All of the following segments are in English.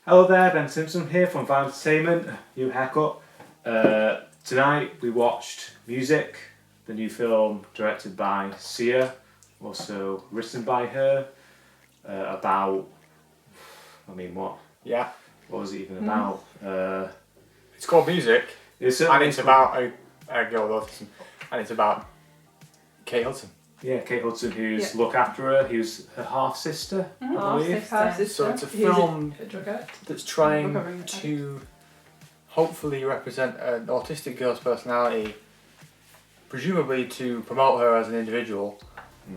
Hello there, Ben Simpson here from Vibe Entertainment, new haircut. Tonight we watched Music, the new film directed by Sia, also written by her, about, what? Yeah. What was it even about? It's called Music, and it's about a girl with autism, and it's about Kate Hudson. Yeah, Kate Hudson, who's look after her, who's her half-sister, I believe. So it's a film that's trying to hopefully represent an autistic girl's personality, presumably to promote her as an individual,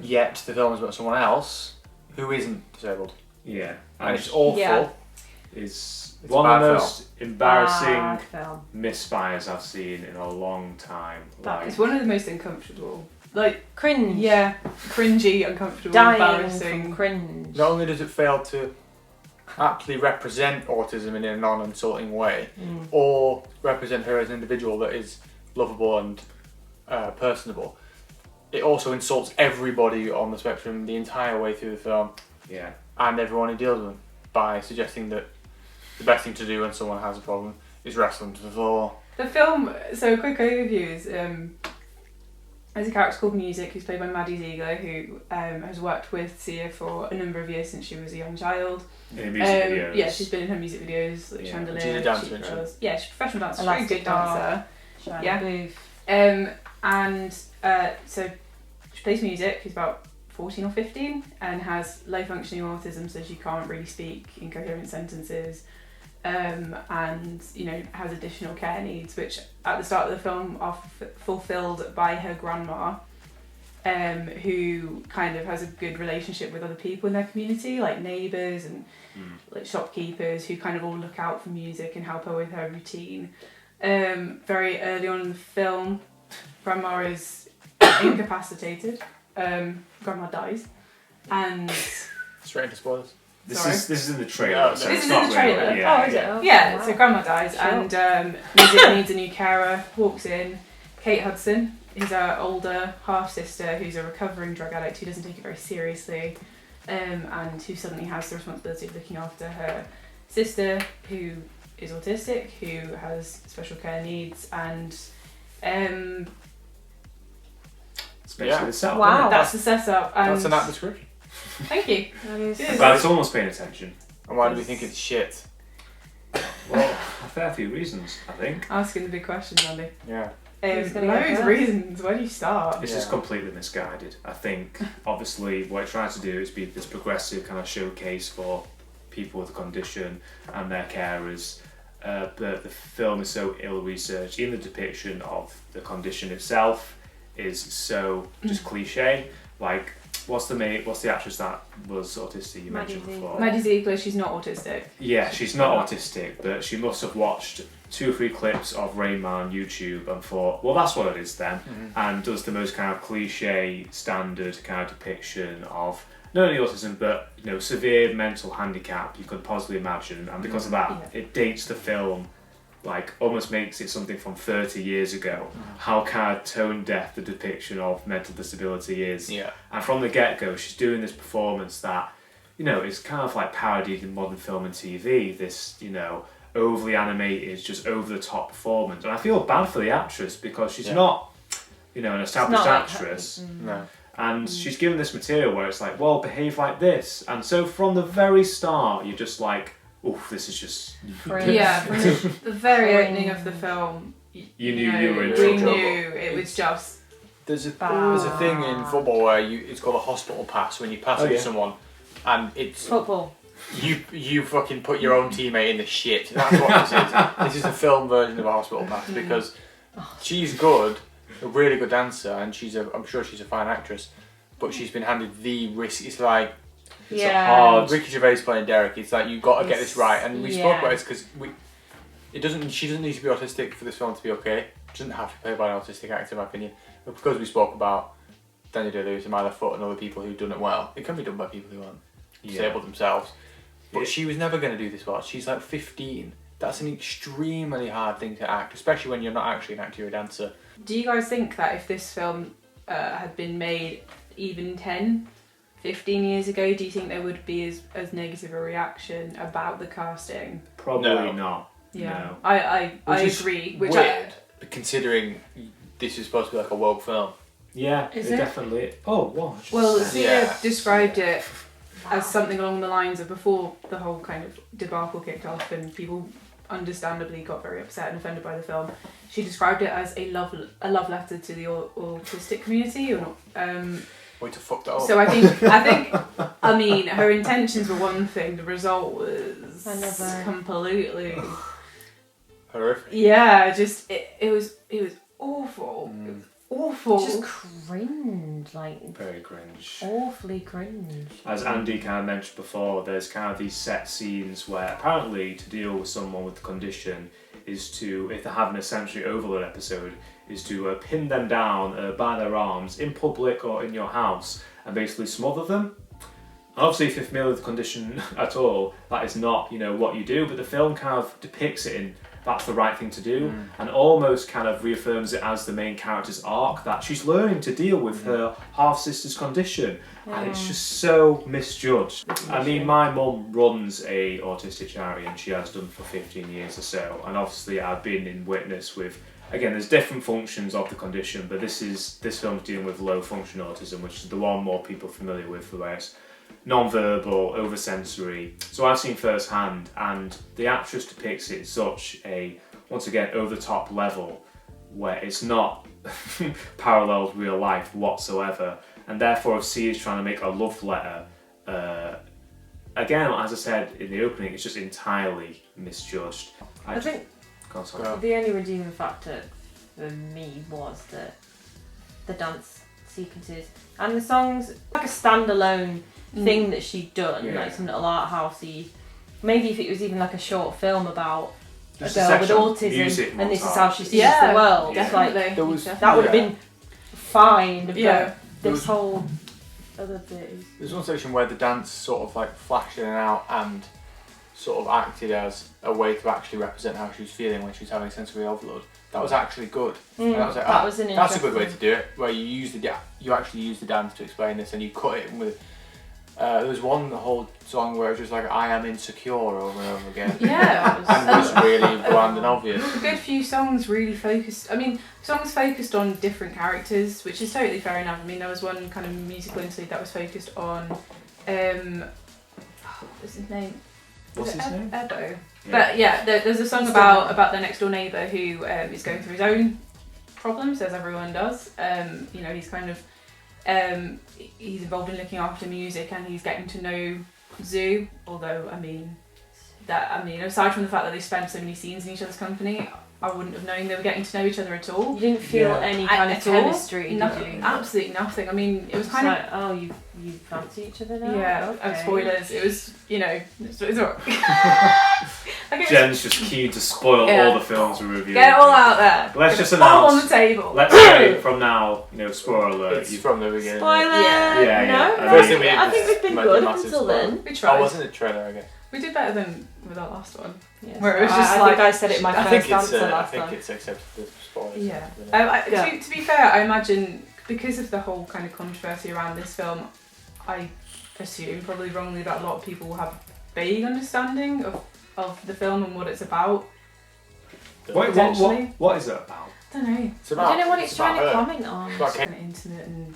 yet the film is about someone else who isn't disabled. Yeah. And it's awful. Yeah. It's one of the most embarrassing misfires I've seen in a long time. It's one of the most uncomfortable. Cringe. Yeah, cringy, uncomfortable, embarrassing. From cringe. Not only does it fail to aptly represent autism in a non-insulting way, or represent her as an individual that is lovable and personable, it also insults everybody on the spectrum the entire way through the film. Yeah. And everyone who deals with them, by suggesting that the best thing to do when someone has a problem is wrestle them to the floor. The film, so a quick overview is, there's a character called Music who's played by Maddie Ziegler, who has worked with Sia for a number of years since she was a young child. In music videos. Yeah, she's been in her music videos, like Chandelier. She's a dancer, isn't she? Yeah, she's a professional dancer, she's a very good dancer. So she plays Music, who's about 14 or 15, and has low functioning autism, so she can't really speak in coherent sentences. And has additional care needs, which at the start of the film are fulfilled by her grandma, who kind of has a good relationship with other people in their community, like neighbours and like shopkeepers, who kind of all look out for Music and help her with her routine. Very early on in the film, grandma is incapacitated. Grandma dies, and straight into spoilers. This is in the trailer. This is in the trailer. Really, is it? Oh, yeah. wow. So grandma dies, and Music needs a new carer. Walks in, Kate Hudson is our older half sister, who's a recovering drug addict who doesn't take it very seriously, and who suddenly has the responsibility of looking after her sister, who is autistic, who has special care needs, and it's basically the setup. Wow. that's the setup. And That's an apt description. Thank you. But it's almost paying attention. And why do we think it's shit? Well, a fair few reasons, I think. Asking the big questions, Andy. Yeah. Loads of reasons. Where do you start? It's just completely misguided. I think, obviously, what it tries to do is be this progressive kind of showcase for people with a condition and their carers. But the film is so ill-researched. Even the depiction of the condition itself is so just cliche. Like, what's the actress that was autistic you mentioned before? Maddie Ziegler, she's not autistic. Yeah, she's not autistic, but she must have watched 2 or 3 clips of Rain Man on YouTube and thought, well, that's what it is then, and does the most kind of cliche, standard kind of depiction of not only autism, but severe mental handicap you could possibly imagine, and because of that, it dates the film. Like, almost makes it something from 30 years ago, how kind of tone deaf the depiction of mental disability is. Yeah. And from the get-go, she's doing this performance that, is kind of like parodied in modern film and TV, this, overly animated, just over-the-top performance. And I feel bad for the actress, because she's not, an established actress. No. And she's given this material where it's like, well, behave like this. And so from the very start, you're just like, oof, this is just... Yeah, from the very opening of the film, you knew you were in we trouble. knew it was just... There's a thing in football where it's called a hospital pass, when you pass with someone, and it's... Football. You fucking put your own teammate in the shit. That's what this is. This is a film version of a hospital pass, because she's good, a really good dancer, and I'm sure she's a fine actress, but she's been handed the risk. It's like... It's hard. Ricky Gervais playing Derek. It's like, you've got to get this right, and we spoke about it because she doesn't need to be autistic for this film to be okay. She doesn't have to play by an autistic actor, in my opinion. But because we spoke about Daniel Day-Lewis and Myla Foot and other people who've done it well, it can be done by people who aren't disabled themselves. But she was never going to do this well. She's like 15. That's an extremely hard thing to act, especially when you're not actually an actor, you're a dancer. Do you guys think that if this film had been made even 10, 15 years ago, do you think there would be as negative a reaction about the casting? Probably not. Yeah, No. I Which agree. is Which weird, considering this is supposed to be like a woke film. Yeah, Is it it? definitely. Oh, what? Well, Yeah. Sia described it as something along the lines of before the whole kind of debacle kicked off and people understandably got very upset and offended by the film. She described it as a love letter to the autistic community, or not. Way to fuck that up. So I mean, her intentions were one thing. The result was completely horrific. Yeah, just it was awful. It was awful. Just cringe, like Very cringe. awfully cringe. As Andy kind of mentioned before, there's kind of these set scenes where apparently to deal with someone with the condition is to, if they're having a sensory overload episode, is to pin them down by their arms in public or in your house and basically smother them. And obviously, if you're familiar with the condition at all, that is not, what you do, but the film kind of depicts it in that's the right thing to do, and almost kind of reaffirms it as the main character's arc, that she's learning to deal with her half-sister's condition, and it's just so misjudged. I mean, my mum runs a autistic charity, and she has done for 15 years or so, and obviously I've been in witness with, again, there's different functions of the condition, but this film's dealing with low-function autism, which is the one more people are familiar with, the way it's non-verbal, oversensory. So I've seen firsthand, and the actress depicts it in such a, once again, over-the-top level where it's not paralleled real life whatsoever, and therefore if C is trying to make a love letter, again, as I said in the opening, it's just entirely misjudged. I think the only redeeming factor for me was that the dance sequences and the songs, like a standalone thing that she'd done, like some little art housey. Maybe if it was even like a short film about a girl with autism and this is how she sees the world. Definitely. Like, that would have been fine. But this whole other bit. There's one section where the dance sort of like flashed in and out and sort of acted as a way to actually represent how she was feeling when she was having sensory overload. That was actually good. And I was like, that's a good way to do it, where you actually use the dance to explain this, and you cut it with. There was one whole song where it was just like "I am insecure" over and over again. Yeah, and it was really bland and obvious. A good few songs really focused. I mean, songs focused on different characters, which is totally fair enough. I mean, there was one kind of musical interlude that was focused on, what's his name? What's his name? Ebo. Yeah. But yeah, there's a song about their next door neighbour who is going through his own problems, as everyone does. He's kind of he's involved in looking after music, and he's getting to know Zoo. Although aside from the fact that they spent so many scenes in each other's company, I wouldn't have known they were getting to know each other at all. You didn't feel any kind of chemistry, did you? Absolutely nothing. I mean, it was It's kind like, oh, you fancy each other now? Yeah, okay. Spoilers. It was, it's alright. Jen's just keen to spoil all the films we review. Get it all out there. Let's just all announce. on the table. Let's say from now, spoiler alert. It's from the beginning. Spoiler! Yeah. No, First thing we did I think was we've been make a good massive until spoiler. then. We tried. Oh, wasn't it a trailer again? We did better than with our last one. Yes. Where it was just I like think I said it in my first answer I last think time. it's accepted as spoilers. Yeah. Yeah. To be fair, I imagine because of the whole kind of controversy around this film, I assume probably wrongly that a lot of people will have a vague understanding of the film and what it's about. What is it about? I don't know. It's about, I don't know what it's trying to her. comment on. It's about Kind of intimate and.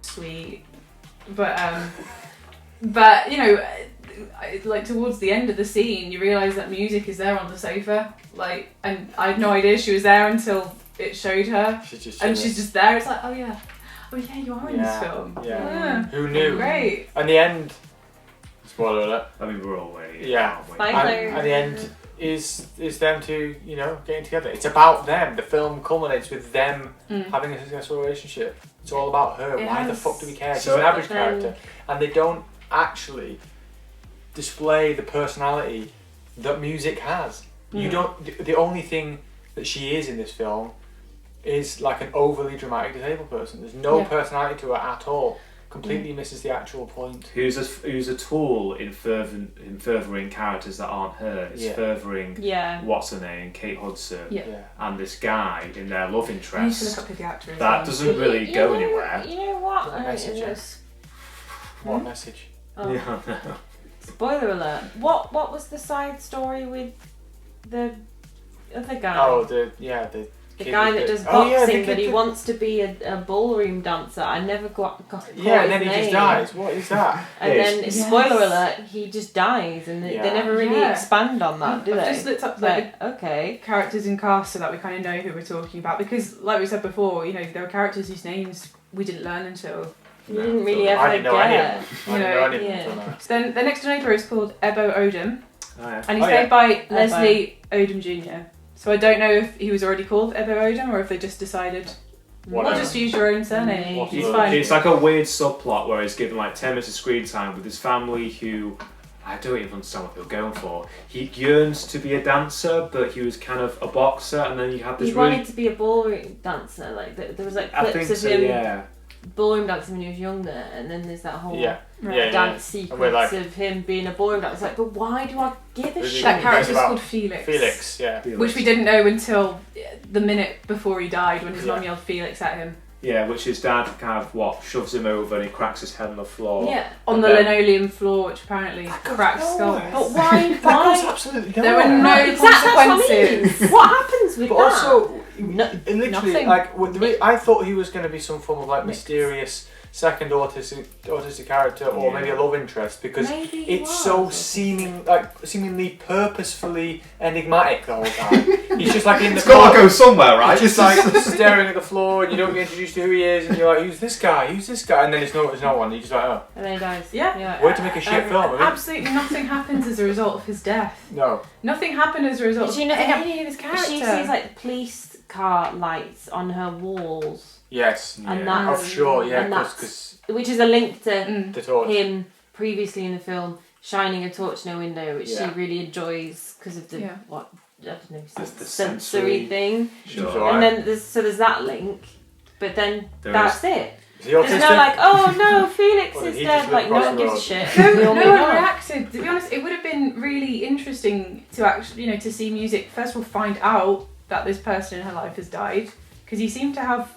Sweet, but like towards the end of the scene, you realise that music is there on the sofa, and I had no idea she was there until it showed her, she's just there. It's like, oh yeah, you are in this film. Yeah. Who knew? Great. And the end. Spoiler alert. I mean, we're all waiting. Yeah. Spoiler. And the end is them two, getting together. It's about them. The film culminates with them having a successful relationship. It's all about her. Why the fuck do we care? She's an average character, and they don't actually display the personality that music has. You don't. The only thing that she is in this film is like an overly dramatic disabled person. There's no personality to her at all. completely misses the actual point. Who's a tool in furthering characters that aren't her. It's furthering what's her name, Kate Hudson, and this guy in their love interest. I need to look up who the actor is. That doesn't really go anywhere. You know what? What message? What message? Yeah, no. Spoiler alert. What was the side story with the other guy? Oh, the guy that does boxing, but he wants to be a ballroom dancer. I never got and then he just dies. What is that? And then, spoiler alert, he just dies, and they never really expand on that, do they? I've just looked up characters in cast so that we kind of know who we're talking about, because, like we said before, you know, there were characters whose names we didn't learn until... You didn't really ever I didn't know any of get. them. I didn't know any of them. Then the next door neighbour is called Ebo Odom, and he's Oh, played by Leslie Odom Jr. So I don't know if he was already called Ebo Odom or if they just decided, we'll just use your own surname. It's fine. It's like a weird subplot where he's given like 10 minutes of screen time with his family who, I don't even understand what they were going for. He yearns to be a dancer, but he was kind of a boxer, and then you had this He wanted to be a ballroom dancer. Like there was like clips of him ballroom dancing when he was younger, and then there's that whole dance sequence of him being a ballroom dancer. It's like, but why do I give a shit? That character's called Felix. Felix, which we didn't know until the minute before he died, when his mum yelled Felix at him. Yeah, which his dad kind of shoves him over and he cracks his head on the floor. Yeah, on the linoleum floor, which apparently cracks skulls. But why? That goes absolutely there were no consequences. What happens with but that? Also, literally, nothing. like I thought he was going to be some form of like mysterious second autistic character, or maybe a love interest, because it's so seemingly purposefully enigmatic the whole time. He's just like in the it's got to go somewhere, right? Just like staring at the floor, and you don't get introduced to who he is, and you're like, who's this guy? Who's this guy? And then there's no one. You're just like, oh. And then he dies. Yeah. Way to make a shit film. I mean. Absolutely nothing happens as a result of his death. No. Nothing happened as a result of any of his character. She sees like police car lights on her walls. Yes. And that's offshore, cause which is a link to the him previously in the film shining a torch in a window, which she really enjoys because of the I don't know, the sensory thing. Sure. And then there's that link, but then that's it. There's no like, oh no, Felix is dead. Like no one gives a shit. No one reacted. To be honest, it would have been really interesting to actually, to see Music first of all find out that this person in her life has died, because he seemed to have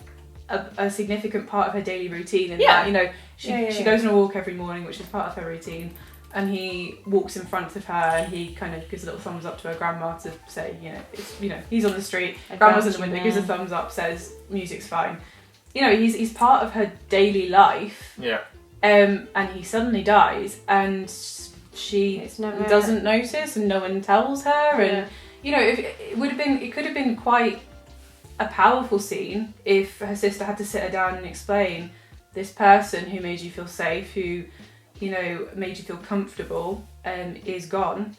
a significant part of her daily routine, and that she goes on a walk every morning, which is part of her routine, and he walks in front of her and he kind of gives a little thumbs up to her grandma to say, he's on the street, grandma's in the window, gives a thumbs up, says Music's fine. He's part of her daily life. And he suddenly dies, and she doesn't notice, and no one tells her, and it could have been quite a powerful scene if her sister had to sit her down and explain, this person who made you feel safe, who made you feel comfortable, is gone.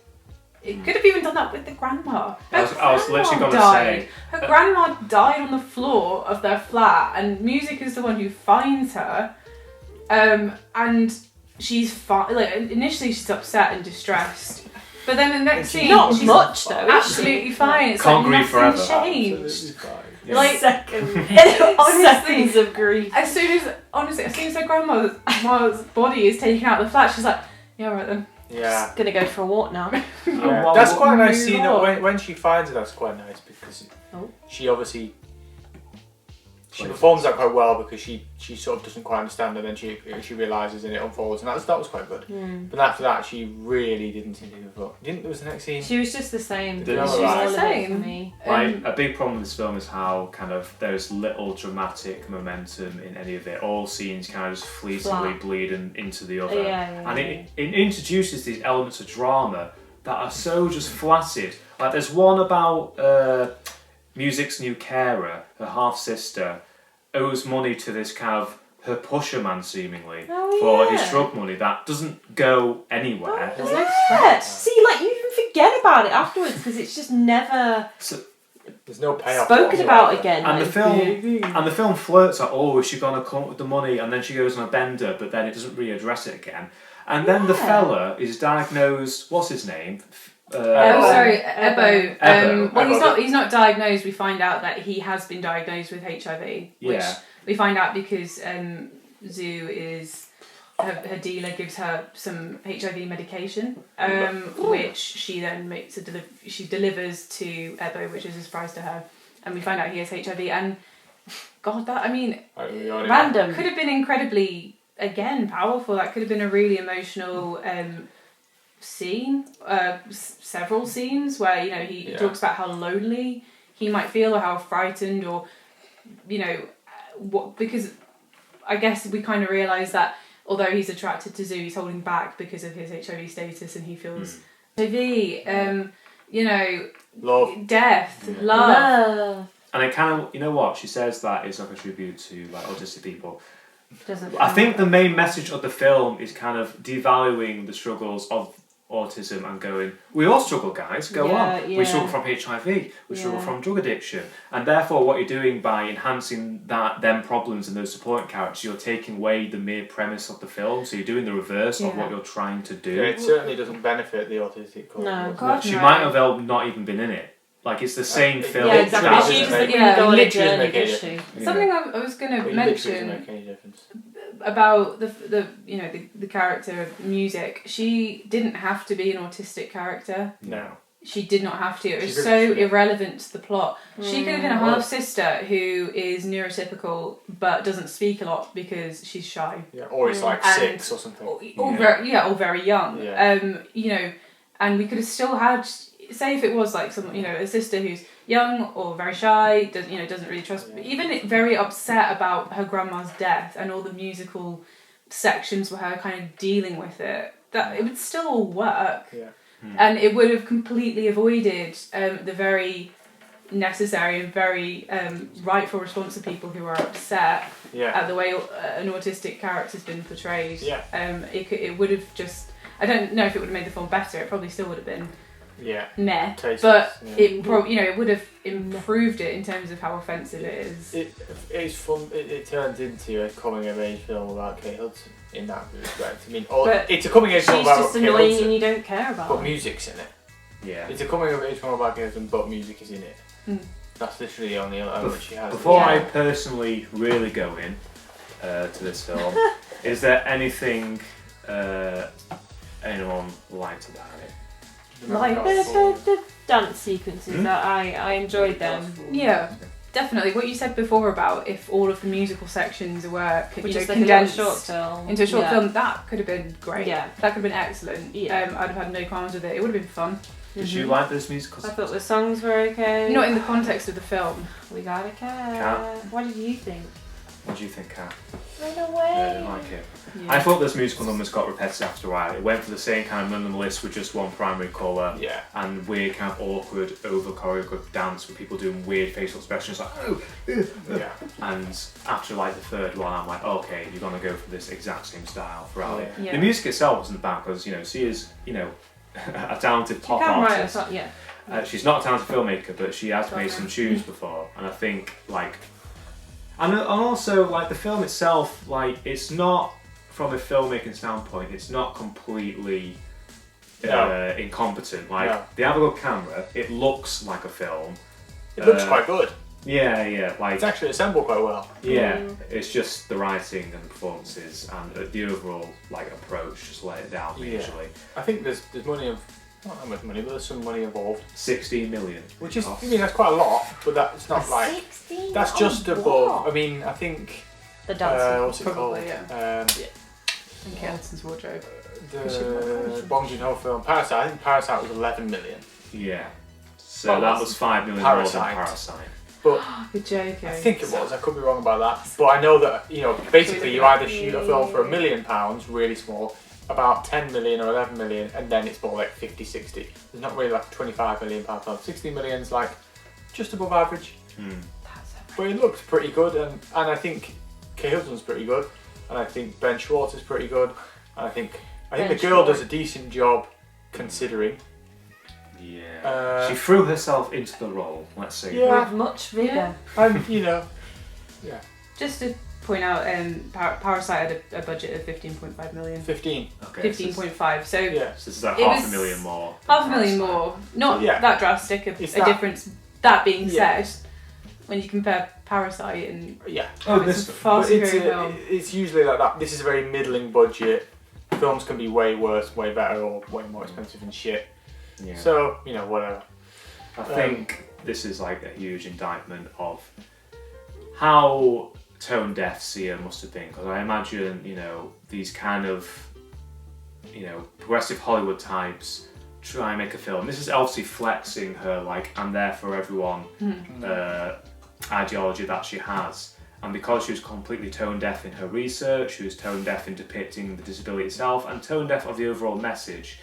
It could have even done that with the grandma. I was literally going to say, her grandma died on the floor of their flat, and Music is the one who finds her, and she's fine. Like, initially she's upset and distressed, but then the next scene, not she's much though. Absolutely fine. It's Can't like grieve forever. changed. Like seconds of grief. As soon as her grandma's body is taken out of the flat, she's like, yeah, right then. Yeah. Gonna go for a walk now. That's quite a nice scene. When she finds it, that's quite nice, because she obviously performs that quite well, because she sort of doesn't quite understand, and then she realises and it unfolds, and that was quite good. But after that, she really didn't seem to give a fuck. There was the next scene. She was just the same. She was the same for me. A big problem with this film is how kind of there's little dramatic momentum in any of it. All scenes kind of just fleetingly bleed into the other. And it introduces these elements of drama that are so just flaccid. Like there's one about Music's new carer, her half-sister, owes money to this kind of her pusher man, seemingly, for his drug money that doesn't go anywhere. There's no threat. See, like, you even forget about it afterwards, because it's just never there's no payoff spoken about again. And the film flirts at, is she gonna come up with the money, and then she goes on a bender, but then it doesn't really address it again. And then the fella is diagnosed, what's his name? Ebo. Ebo. He's not diagnosed. We find out that he has been diagnosed with HIV, which we find out because Zoo is her dealer gives her some HIV medication, which she then she delivers to Ebo, which is a surprise to her, and we find out he has HIV. And God, random could have been incredibly, again, powerful. That could have been a really emotional scene, several scenes where he talks about how lonely he might feel, or how frightened, or because I guess we kind of realise that although he's attracted to Zoo, he's holding back because of his HIV status, and he feels HIV, love, death, love. And it kind of, you know what, she says that it's like a tribute to like autistic people. I think the main message of the film is kind of devaluing the struggles of autism and going, we all struggle, guys, go on. Yeah. We struggle from HIV, we struggle from drug addiction, and therefore what you're doing by enhancing them problems and those supporting characters, you're taking away the mere premise of the film, so you're doing the reverse of what you're trying to do. Yeah, it certainly doesn't benefit the autistic couple. No, God, She might have not even been in it. Like, it's the same film. Yeah, exactly. She doesn't go on a journey, does she? Something I was going to mention make any difference. About the character of music. She didn't have to be an autistic character. No. She did not have to. It was so irrelevant to the plot. She could have been a half sister who is neurotypical but doesn't speak a lot because she's shy. Yeah, or it's like 6 or something. Or very young. Yeah. And we could have still had, say if it was like some, a sister who's young or very shy, doesn't really trust, even very upset about her grandma's death and all the musical sections where her kind of dealing with it, that it would still all work. Yeah. And it would have completely avoided the very necessary and very rightful response of people who are upset at the way an autistic character's been portrayed. Yeah. It would have just, I don't know if it would have made the film better. It probably still would have been meh, tasteless, but it would have improved it in terms of how offensive it is. It's fun. It turns into a coming of age film about Kate Hudson in that respect. I mean, it's a coming of age film about She's just Kate annoying Hudson, and you don't care about but her. music's in it. Yeah. It's a coming of age film about Kate Hudson, but music is in it. That's literally the only element she has. Before I personally really go in to this film, is there anything anyone liked about it? Like the dance sequences, I enjoyed them. Yeah, definitely. What you said before about if all of the musical sections were condensed short film into a short film, that could have been great. Yeah, that could have been excellent. Yeah. I'd have had no qualms with it. It would have been fun. Did you like those musicals? I thought the songs were okay. Not in the context of the film. We gotta care. Kat? What did you think? What do you think, Kat? Run away. I didn't like it. Yeah. I thought those musical numbers got repetitive after a while. It went for the same kind of minimalist with just one primary colour and weird kind of awkward, over choreographed dance with people doing weird facial expressions like And after like the third one, I'm like, okay, you're gonna go for this exact same style throughout it. Yeah. The music itself wasn't bad because she is a talented pop artist. She's not a talented filmmaker, but she has made some tunes before, and I think and also like the film itself, like it's not, from a filmmaking standpoint, it's not completely incompetent. Like they have a good camera, it looks like a film. It looks quite good. Yeah, like it's actually assembled quite well. Yeah, it's just the writing and the performances and the overall like approach just let it down usually. I think there's money of. Not that much money, but there's some money involved. 16 million. Which is, that's quite a lot, but that's not like. 16? That's just above. I mean, I think. The dance. What's it Probably, called? And Kelson's wardrobe. The Bong Joon-ho film Parasite. I think Parasite was 11 million. Yeah. So that was 5 million more than Parasite. But you're joking. I think it was. I could be wrong about that. But I know that basically you either shoot a film for £1 million, really small, about 10 million or 11 million, and then it's more like 50, 60. There's not really like a 25 million pound film. 60 million's like just above average. But it looks pretty good, and I think Kate Hudson's pretty good, and I think Ben Schwartz is pretty good, and I think the girl does a decent job considering. Yeah. She threw herself into the role, let's say. Yeah. With much vigour. And Just to point out, Parasite had a budget of 15.5 million. 15. Okay. 15.5. So so this is like $500,000 more. $500,000 more. Not that drastic a difference. That being said, when you compare Parasite and Yeah. it's a far superior film. It's usually like that. This is a very middling budget. Films can be way worse, way better, or way more expensive and shit. Yeah. So, whatever. I think this is like a huge indictment of how tone deaf Sia must have been, because I imagine, these kind of, progressive Hollywood types try and make a film. This is obviously flexing her, like, I'm there for everyone ideology that she has. And because she was completely tone deaf in her research, she was tone deaf in depicting the disability itself, and tone deaf of the overall message,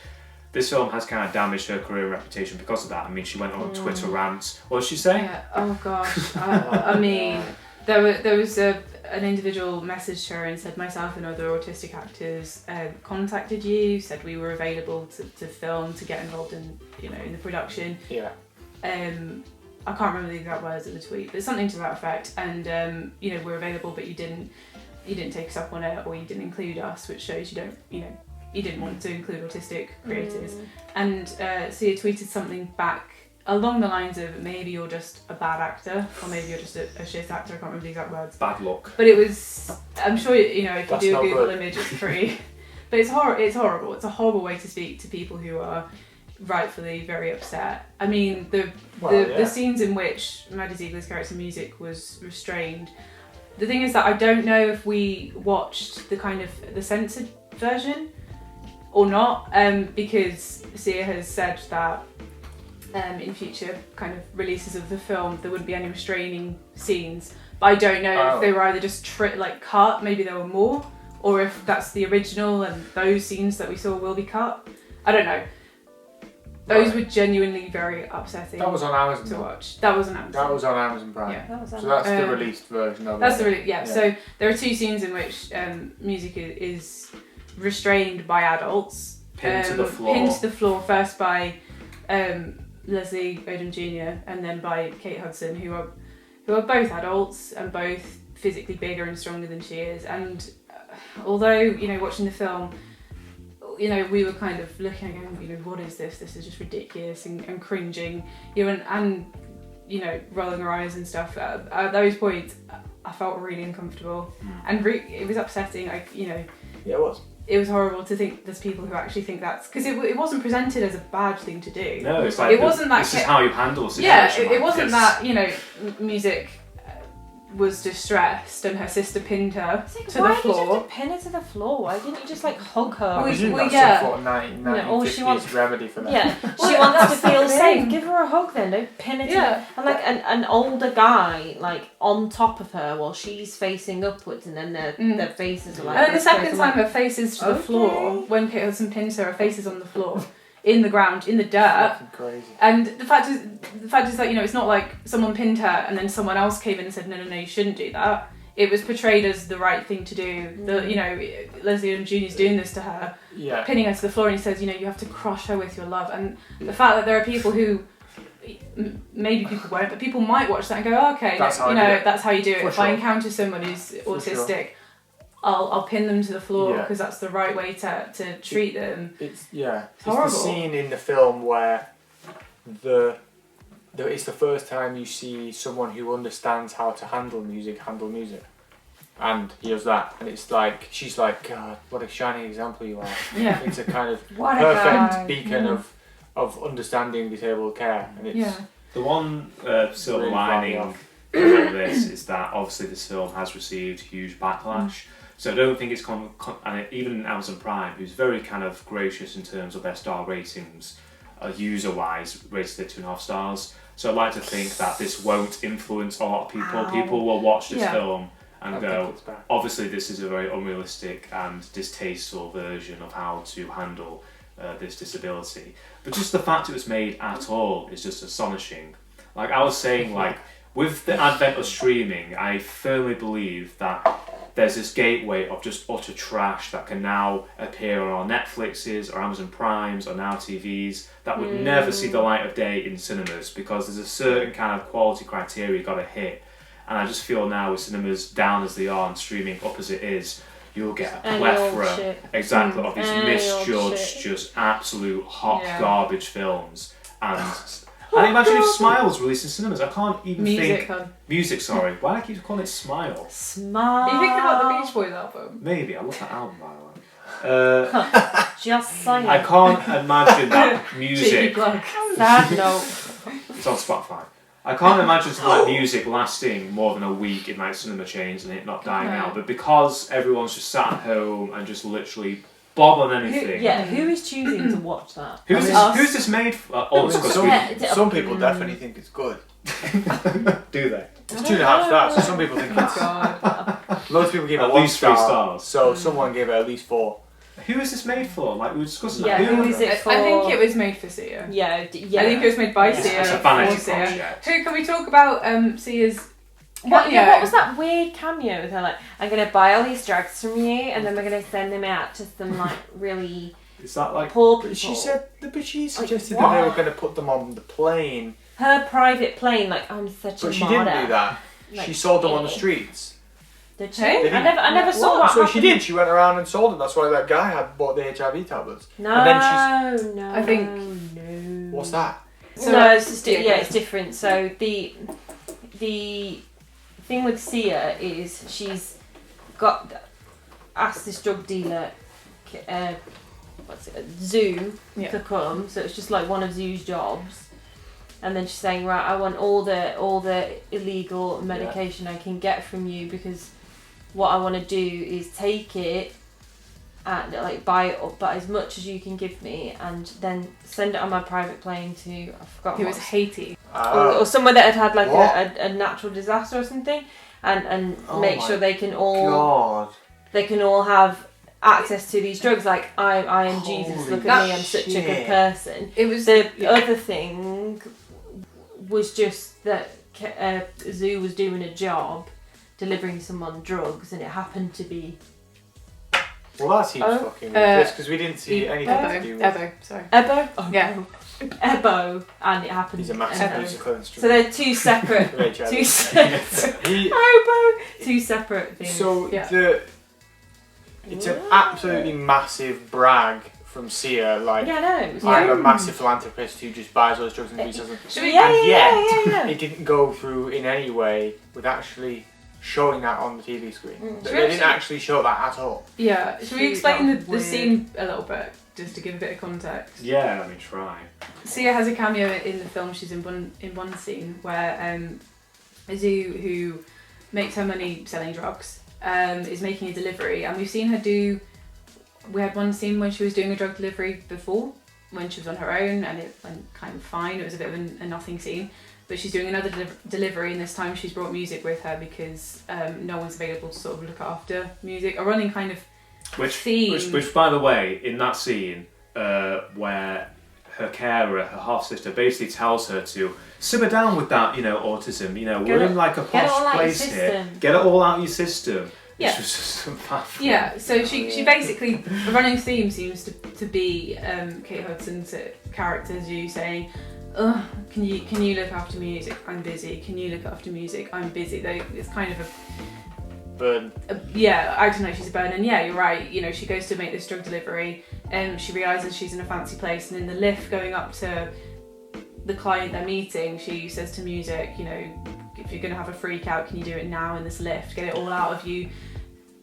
this film has kind of damaged her career and reputation because of that. I mean, she went on Twitter rants. What did she say? Yeah. Oh gosh. I mean, there was an individual messaged her and said, myself and other autistic actors contacted you, said we were available to film, to get involved in in the production. Yeah. I can't remember the exact words of the tweet, but something to that effect. And we're available, but you didn't take us up on it, or you didn't include us, which shows you don't you didn't want to include autistic creators. And Sia tweeted something back along the lines of, maybe you're just a bad actor, or maybe you're just a shit actor. I can't remember the exact words. Bad luck. But it was, I'm sure if you That's do a not Google good. image, it's pretty. But it's horrible. It's a horrible way to speak to people who are rightfully very upset. I mean, the scenes in which Maddie Ziegler's character music was restrained. The thing is that I don't know if we watched the censored version or not, because Sia has said that in future kind of releases of the film there wouldn't be any restraining scenes. But I don't know if they were either just cut, maybe there were more, or if that's the original and those scenes that we saw will be cut. I don't know. Those were genuinely very upsetting. That was on Amazon to watch. That was on Amazon. That was on Amazon Prime. Yeah. So that's the released version of that's it. Yeah. So there are two scenes in which music is restrained by adults. Pinned to the floor. Pinned to the floor first by Leslie Odom Jr. and then by Kate Hudson, who are both adults and both physically bigger and stronger than she is. And although watching the film, we were kind of looking and going, what is this? This is just ridiculous and cringing, and rolling our eyes and stuff. At those points, I felt really uncomfortable, and it was upsetting. Yeah, it was. It was horrible to think there's people who actually think that's, because it wasn't presented as a bad thing to do. No, it's like wasn't that. This is how you handle a situation. Yeah, it wasn't that music was distressed and her sister pinned her to the floor. Why did you have to pin her to the floor? Why didn't you just hug her? I presume well, that's some sort of 1950s remedy for that. Yeah, Well, she wants to that's feel the safe. thing. Give her a hug then. Don't pin her to Yeah. and an older guy on top of her while she's facing upwards, and then their faces are like. And then the this second close, time I'm her face is to the Okay. floor, when Kate Hudson pins her face is on the floor, in the ground, in the dirt. Fucking crazy. And the fact is that it's not like someone pinned her and then someone else came in and said no, you shouldn't do that. It was portrayed as the right thing to do. Leslie Odom Jr. is doing this to her, pinning her to the floor, and he says, you have to crush her with your love. And the fact that there are people who, maybe people won't, but people might watch that and go, oh, okay, that's how you do it. For If sure. I encounter someone who's autistic, I'll pin them to the floor because that's the right way to treat them. It's horrible. the scene in the film where it's the first time you see someone who understands how to handle music, and he does that, and it's like she's like, God, what a shining example you are. Yeah. It's a kind of What a perfect guy. beacon of understanding disabled care, and it's The one silver Really lining far of all this is that obviously this film has received huge backlash. So I don't think it's and even Amazon Prime, who's very kind of gracious in terms of their star ratings, user-wise, rated it 2.5 stars. So I'd like to think that this won't influence a lot of people. Ow. People will watch this film and I go, think it's bad. obviously this is a very unrealistic and distasteful version of how to handle this disability. But just the fact it was made at all is just astonishing. Like I was saying, with the advent of streaming, I firmly believe that there's this gateway of just utter trash that can now appear on our Netflixes or Amazon Primes or Now TVs that would never see the light of day in cinemas, because there's a certain kind of quality criteria you've got to hit. And I just feel now with cinemas down as they are and streaming up as it is, you'll get a plethora of these misjudged, just absolute hot garbage films. And And imagine if Smile was released in cinemas. I can't even Music, think. Music, sorry. Why do I keep calling it Smile? Smile. Are you thinking about the Beach Boys album? Maybe. I love that album, by the way. Just saying. I can't imagine that Cheeky music. plug. Sad note. It's on Spotify. I can't imagine that music lasting more than a week in like cinema chains and it not dying out. But because everyone's just sat at home and just literally bob on anything. Who is choosing to watch that? Who's this made for? Some people definitely think it's good. Do they? It's 2.5 stars, so some people think it's... Loads of people gave it At 1 least 3 star, stars. so someone gave it at least 4. Who is this made for? Like we were discussing Yeah, that. who is it for? I think it was made for Sia. Yeah. I think it was made by Sia. It's a for vanity Sia. project. Who can we talk about? Sia's. What cameo? was that weird cameo with her? Like, I'm gonna buy all these drugs from you, and then we're gonna send them out to some like really Is that like? poor people. She said, but she suggested what? that they were going to put them on the plane. Her private plane. Like, I'm such a But she martyr. didn't do that. Like, She sold them on the streets. Did she? Hey? I never saw What? that. So she did. She went around and sold them. That's why that guy had bought the HIV tablets. No, And then no. I think- no. What's that? So- no, it's just yeah, it's different. So the thing with Sia is she's got asked this drug dealer, Zoo, Yeah. to come. So it's just like one of Zoo's jobs. And then she's saying, right, I want all the illegal medication I can get from you because what I want to do is take it and like buy it up, but as much as you can give me, and then send it on my private plane to I forgot. It what was Haiti. or somewhere that had like What? a natural disaster or something, and Oh make my sure they can all God. have access to these drugs. Like I am Jesus. Holy Look at me. I'm such a good shit. person. It was The yeah. other thing was just that Zoo was doing a job delivering someone drugs, and it happened to be Well, that seems fucking ridiculous because we didn't see anything to do with Ebo, sorry. Ebo. Oh, Yeah. no. Ebo, and it happened. He's a massive Ebo. musical So instrument. they're two separate, two separate things. So Yeah. it's an absolutely massive brag from Sia. Like, Yeah, no. It was I'm a good. massive philanthropist who just buys those drugs and resells them. Should we? Yeah, And yeah, yet, yeah. it didn't go through in any way with actually showing that on the TV screen. Mm. They Should we didn't actually show that at all. Yeah. Should we Shoot, explain that's the weird. scene a little bit, just to give a bit of context? Yeah, let me try. Sia has a cameo in the film. She's in one scene where Zoo, who makes her money selling drugs, is making a delivery, and we've seen her do. We had one scene when she was doing a drug delivery before, when she was on her own, and it went kind of fine. It was a bit of a nothing scene, but she's doing another delivery, and this time she's brought music with her because no one's available to sort of look after music. A running kind of theme. Which, by the way, in that scene where her carer, her half sister, basically tells her to simmer down with that, autism. We're in like a Get it all posh out your place here. system. Get it all out of your system. Yeah. Which was just baffling. Yeah, so she basically, the running theme seems to be Kate Hudson's character Zoo saying, "Ugh, can you look after music? I'm busy. Can you look after music? I'm busy." It's kind of But acting like she's a burden. And yeah, you're right. She goes to make this drug delivery, and she realizes she's in a fancy place. And in the lift going up to the client they're meeting, she says to music, if you're gonna have a freak out, can you do it now in this lift? Get it all out of you.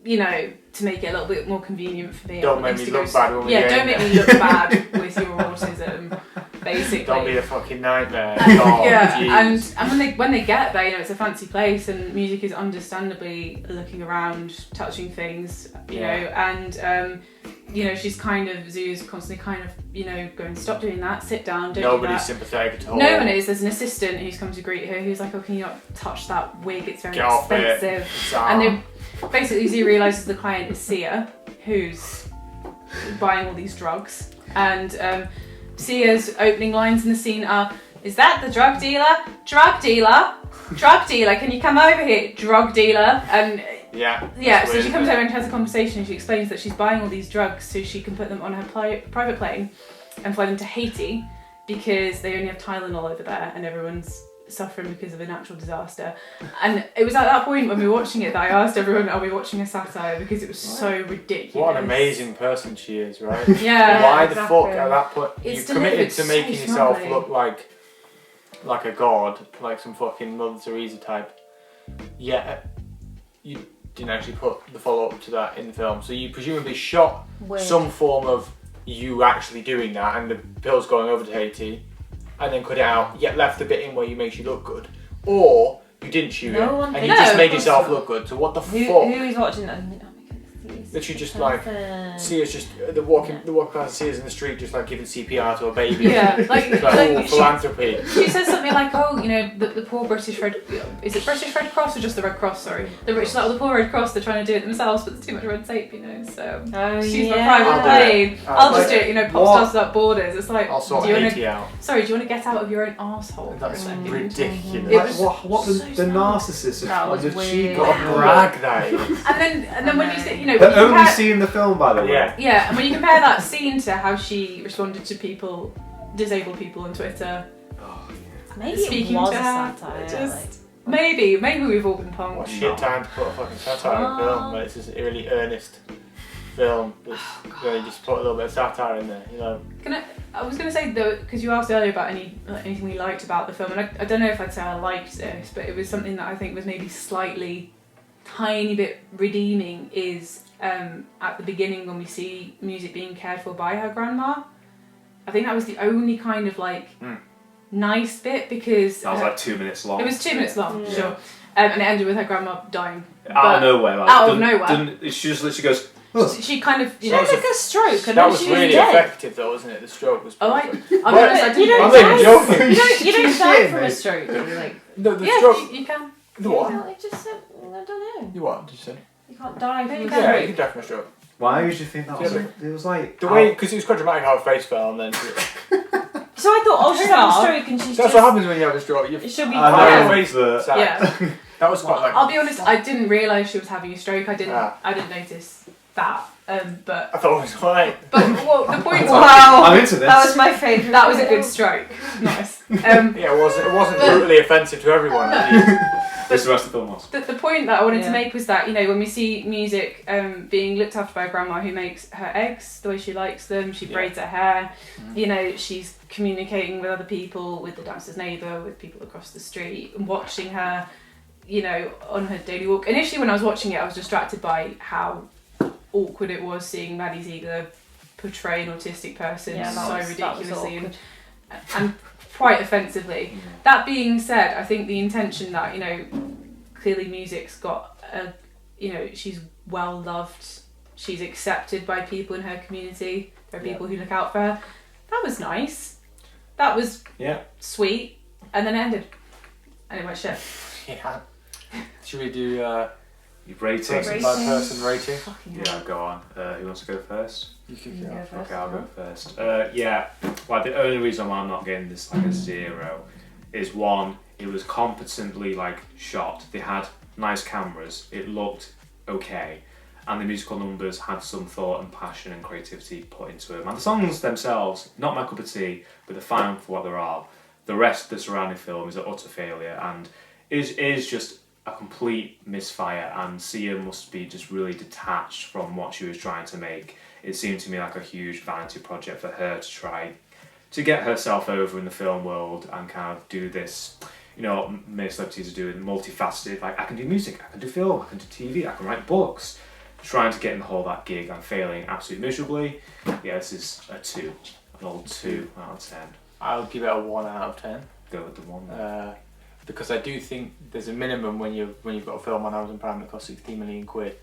To make it a little bit more convenient for me. don't make me look bad when we Yeah, get don't in make there. me look bad with your autism, basically. Don't be a fucking nightmare. Yeah, jeez. and when they get there, it's a fancy place, and music is understandably looking around, touching things, and she's kind of Zoo's constantly kind of going, stop doing that, sit down, don't Nobody's do that. sympathetic at all. No one is. There's an assistant who's come to greet her who's like, oh, can you not touch that wig? It's very Get off it. expensive. It's And then basically Zoo realises the client is Sia, who's buying all these drugs. And Sia's opening lines in the scene are, is that the drug dealer? Drug dealer? Drug dealer, can you come over here? Drug dealer. And yeah, so she comes over and has a conversation, and she explains that she's buying all these drugs so she can put them on her private plane and fly them to Haiti because they only have Tylenol over there and everyone's suffering because of a natural disaster. And it was at that point when we were watching it that I asked everyone, are we watching a satire? Because it was so ridiculous. What an amazing person she is, right? Yeah. Why exactly. the fuck at that point It's you committed delivered to so making yourself smartly. look like like a god, like some fucking Mother Teresa type. Yet you didn't actually put the follow-up to that in the film. So you presumably shot some form of you actually doing that and the pills going over to Haiti, and then cut it out, yet left the bit in where you makes you look good. Or you didn't shoot it and you just made yourself look good. So what the fuck? Who is watching that? Literally just like see us just the walking past see us in the street just like giving CPR to a baby. Yeah, like philanthropy. She says something like, "Oh, you know, the poor British Red is it British Red Cross or just the Red Cross? Sorry, the poor Red Cross. They're trying to do it themselves, but there's too much red tape, you know. So she's my private plane. I'll just do it. You know, pop stars without borders. It's like, I'll sort Haiti out. Sorry, do you want to get out of your own arsehole? That's ridiculous. What the narcissist? That was did she weird. got brag that? And then when you say, you know, the only scene in the film, by the way. Yeah, and when you compare that scene to how she responded to people, disabled people on Twitter, maybe speaking it was to a her, satire. maybe we've all been punked. What shit time to put a fucking satire in a film when it's just a really earnest film. Where you just put a little bit of satire in there, you know. I was going to say though, because you asked earlier about anything we liked about the film, and I don't know if I'd say I liked this, but it was something that I think was maybe slightly, tiny bit redeeming. Is at the beginning when we see music being cared for by her grandma. I think that was the only kind of like nice bit, because that was like 2 minutes long. It was 2 minutes long, sure, and it ended with her grandma dying out of nowhere. Like, out of nowhere. She just literally goes. She kind of, she had like a stroke, and that was she really was dead. effective, though, wasn't it? The stroke was. Oh, perfect. I'll be honest, I didn't. You don't die from a stroke. Like, no, the yeah, stroke. you can. The what? I just said, I don't know. You what? Did you say? You can't die from a stroke. Yeah, you can die from a stroke. Why would you think that was? It was like the way, because it was quite dramatic how her face fell, and then. So I thought, she's having a stroke, and she's that's what happens when you have a stroke. She'll be fine. fine. Face Yeah. That was quite like. I'll be honest, I didn't realise she was having a stroke. I didn't notice that. But I thought it was fine. But the point was, wow, I'm into this. That was my favourite. That was a good stroke. Nice. Yeah, it wasn't brutally offensive to everyone. This the rest of the film was. The point that I wanted to make was that, you know, when we see music being looked after by a grandma who makes her eggs the way she likes them, she braids her hair, you know, she's communicating with other people, with the downstairs neighbour, with people across the street, and watching her, you know, on her daily walk. Initially when I was watching it, I was distracted by how awkward it was seeing Maddie Ziegler portray an autistic person so ridiculously and quite offensively. That being said, I think the intention that, you know, clearly music's got a, you know, she's well loved, she's accepted by people in her community, there are people who look out for her. That was nice. That was sweet. And then it ended. And it went shit. Yeah. Should we do rating? Person by person rating? Yeah, go on. Who wants to go first? You can go first. Okay, I'll go first. Well, the only reason why I'm not getting this like a 0 is one, it was competently like shot. They had nice cameras. It looked okay, and the musical numbers had some thought and passion and creativity put into them. And the songs themselves, not my cup of tea, but they're fine for what they are. The rest of the surrounding film is an utter failure and is just a complete misfire, and Sia must be just really detached from what she was trying to make. It seemed to me like a huge vanity project for her to try to get herself over in the film world and kind of do this, you know, what many celebrities are doing, multifaceted, like I can do music, I can do film, I can do TV, I can write books, trying to get in the whole of that gig and failing absolutely miserably. Yeah, this is a 2, an old 2 out of 10. I'll give it a 1 out of 10. Go with the 1. Because I do think there's a minimum when you've got a film on Amazon Prime that costs 16 million quid.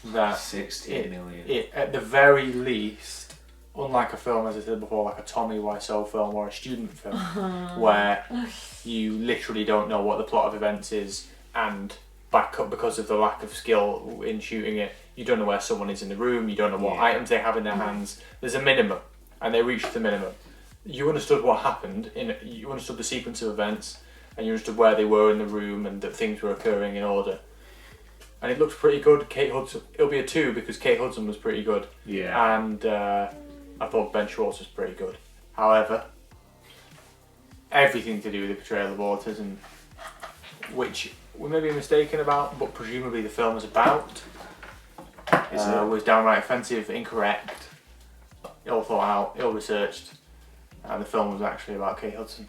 That 16 million. It at the very least, unlike a film, as I said before, like a Tommy Wiseau film or a student film, where you literally don't know what the plot of events is, and because of the lack of skill in shooting it, you don't know where someone is in the room, you don't know what items they have in their hands. There's a minimum, and they reached the minimum. You understood what happened, you understood the sequence of events, and you understood where they were in the room and that things were occurring in order. And it looks pretty good. Kate Hudson, it'll be a 2 because Kate Hudson was pretty good. Yeah. And I thought Ben Schwartz was pretty good. However, everything to do with the portrayal of autism, which we may be mistaken about, but presumably the film is about, was downright offensive, incorrect, ill thought out, ill researched, and the film was actually about Kate Hudson.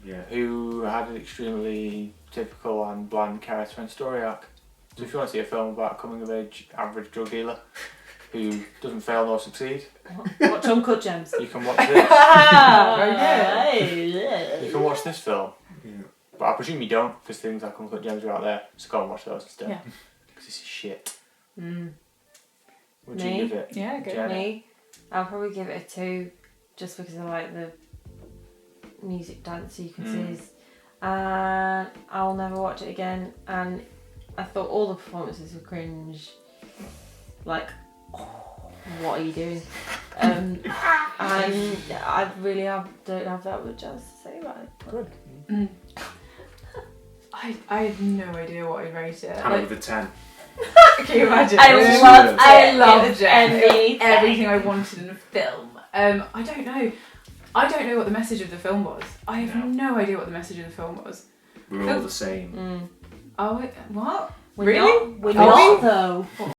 Yeah. who had an extremely typical and bland character and story arc. So if you want to see a film about a coming of age average drug dealer who doesn't fail nor succeed, Watch Uncut Gems. you can watch this. Very You can watch this film. Yeah. But I presume you don't, because things like Uncut Gems are out there. So go and watch those instead. Yeah. Because this is shit. Mm. Would Me? you give it? Yeah, good. Jen? Me, I'll probably give it a 2, just because I like the music dance sequences. And I'll never watch it again. And I thought all the performances were cringe. Like, what are you doing? And I really don't have that much else to say about it. Good. I had no idea what I'd rate it. Out of the 10. Can you imagine? I loved it. anything. Everything I wanted in a film. I don't know. I don't know what the message of the film was. I have no idea what the message of the film was. We're all the same. Oh, what? We're Really? not, we're Are not we? though.